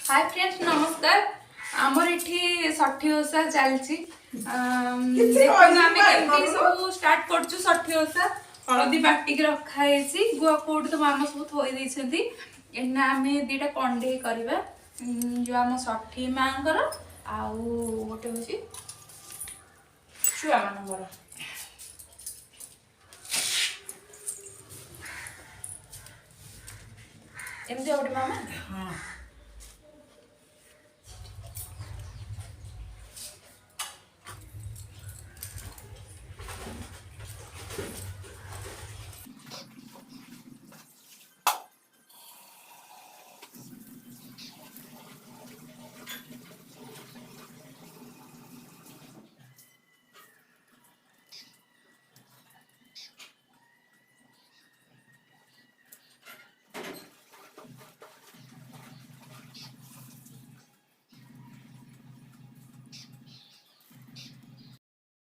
hi friends नमस्कार आमर इठी षठी ओषा चलची देखो आमे केमती सब स्टार्ट करछु षठी ओषा हळदी बाटिक रखा हेसी गुआ कोड तो मामा सब थोई दैछंती एना आमे दीटा कंडे करबा जो आम षठी मांकर आउ गोटे होची छुआ मानकर एमती गोटे मामा हां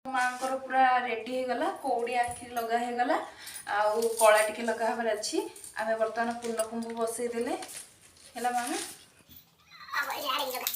मांकर पूरा रेडी हो गला कौड़ी आखि लगा हो गला आउ कला टिके लगा हबार अछि आमे वर्तमान पूर्ण कुंभ बसई देले हैला मामे अब यार लगा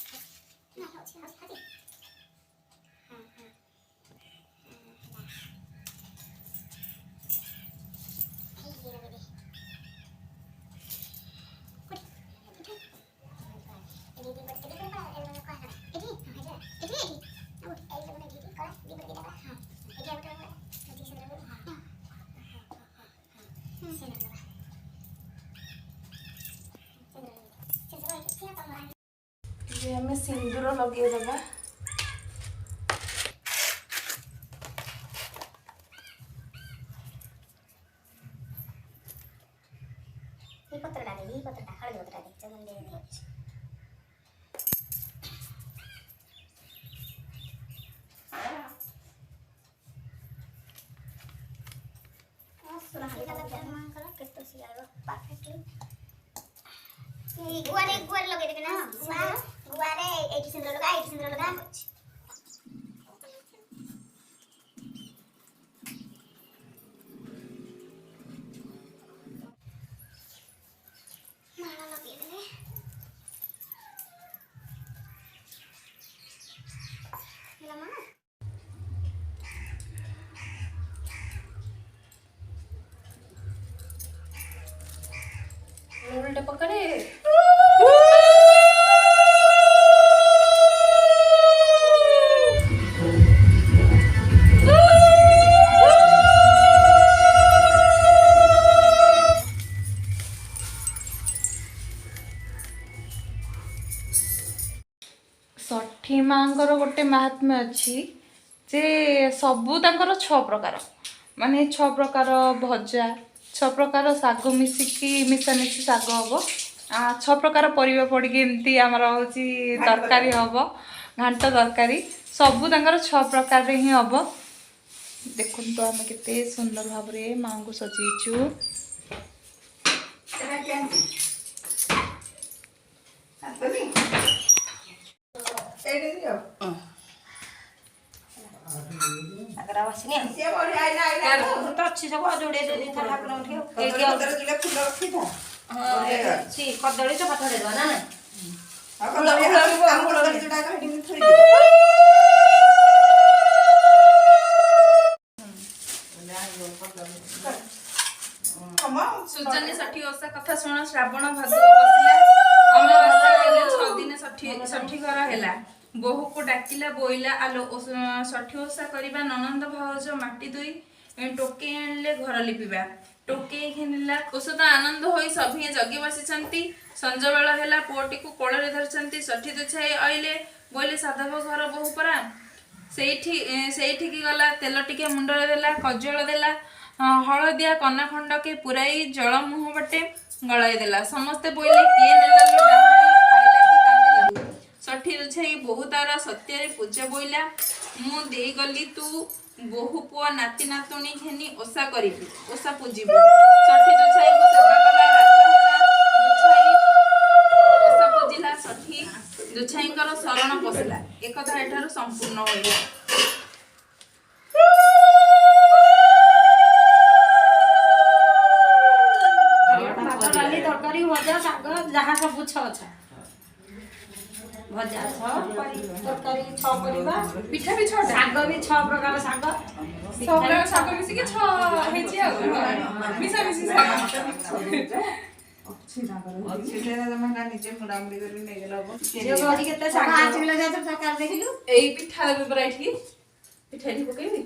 हमें सिंदूर लगे दबा ये पत्र डाले ये पत्र हळदी पत्र डाले चमन दे सुना हल्का लगा मां करा केतो सी आयो परफेक्टली गुआरे गुआरे लगे देखे ना गुआरे एठी सिंदूर लगा माला लगे देले हेला मामा उल्टा पकड़े षठी मांकर गोटे महात्म्य अच्छी जे सबू तांकर 6 प्रकार माने 6 प्रकार भजा 6 प्रकार शाग मिसिकी मिशामिशी शाग हम 6 प्रकार परिवा पड़ी एमती आमर होची तरकारी हम घांट तरकारी सबू तांकर 6 प्रकार ही हम देखुन तो आम केते सुंदर भाव रे मां को सजीचु अगर आवासनी से बड़ी आई ना तो अच्छी सब जोड़े दे दिन था ठाकुर उठे एडी अंदर जुले फूल रखी था हां सी कदड़ी तो पठा दे ना ना हम कदड़ी जुड़ा का हडी में थोड़ी सुजनी षठी ओषा कथा सुन श्रावण भाद्रव बसिला अमावास्या हेले 6 दिन षठी घर हैला बहु को डाकिला बोइला आलो षठी ओषा करबा ननंद भाउज माटी दुई टोके आनले घर लिपिबा टोके घिनला ओषा आनंद होई सभी जगी बसिचंती संज बेला हैला पोटी को कोळ रे धरचंती षठी दुछाई आइले बोइले साधव घर बहु परा सेठी की गला तेल टिके मुंड रे देला कजळ देला हळदिया कना खंड के पुराई जल मुह बटे गळाई देला समस्ते बोइले किए नेला डाहाणी खाइला की कांदेला षठी दुछाई बहु तारा सत्य रे पूजा बोइला मु देई गली तू बहु पुआ नाती नातुणी घेनी ओषा करिबी ओषा पूजिबू षठी दुछाई को सेवा कला रात हैला दुछाई ओषा पूजिला षठी दुछाई कर शरण पसला एकथा एठारो संपूर्ण होइला तरकारी भजा शाग जहाँ सब अच्छा भजा 6 तरकारी 6 करबा पिठा भी 6टा शाग भी 6 प्रकार शाग सब प्रकार शाग मिसी के 6 हेची आ मिसा मिसी शाग अच्छी से जमा निजे मुड़ामुड़ी कर ले गेलो जे गरी केते शाग 5 किलो जात प्रकार देखिलु एई पिठा देबे परा एठी पिठा एठी पकेबी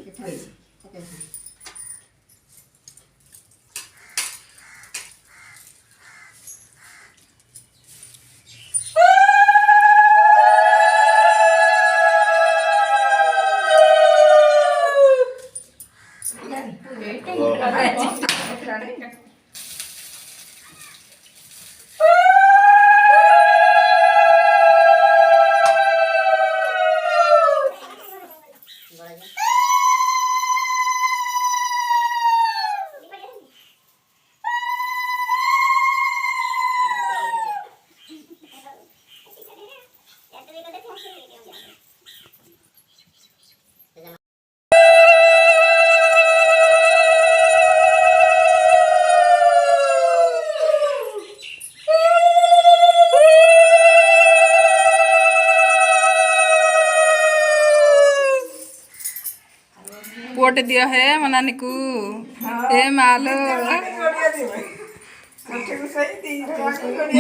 पुअटे दिया है मनानी को ए मालो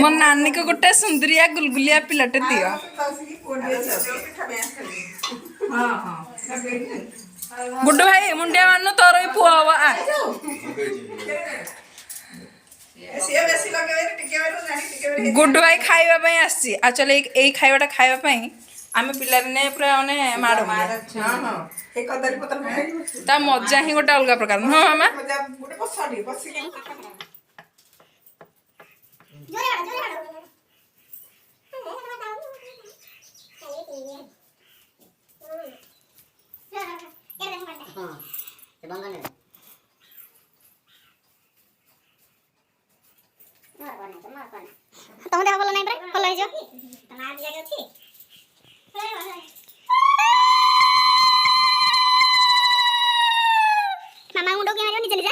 मो नानी को गोटे सुंदरिया गुलगुलिया पिलाटे दियो गुड्डू भाई मुंडिया मानु तोर भी पुआ हवा आ गुड्डू भाई खाइबा पई आसी आ चले एई खाइबाटा खाइबा पई आमे पिला ने पूरा ओने माडो हां हां ए कदली पत्र में ता मजा ही गोटे अलग प्रकार न हो मामा मजा गोटे पसाडी पसी ତମ ଦେହ ଭଲ ନାହିଁ ପରା ଭଲ ହେଇଯିବ ତମ ଆଜି ଜାଗା ଅଛି ମାମା ମୁଣ୍ଡ କିଏ ମାରିବ ନିଜେ ନିଜେ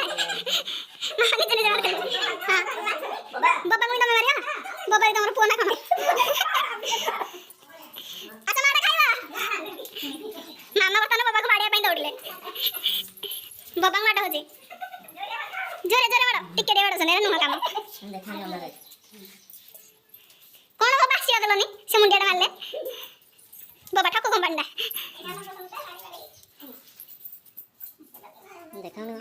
ମାମା ନିଜେ ନିଜେ ମାରିବ ବାବା ମୁଁ ତମେ ମାରିବ ବାବା ତମର ପୁଅ ନା କଣ ଆଚ୍ଛା ମାଡ ଖାଇବା ମାମା ବର୍ତ୍ତମାନ ବାବାକୁ ମାରିବା ପାଇଁ ଦୌଡ଼ିଲେ ବାବାଙ୍କୁ ମାଡ ହଉଛି ଜୋରେ ଜୋରେ ମାଡ ଟିକେ ଟିକେ ମାଡ ଶୁଣେ ନୁହଁ କାମ कौन बाबा आसिया देलनी से मुंडिया मारले बाबा ठाको कंपांडा देखाउनु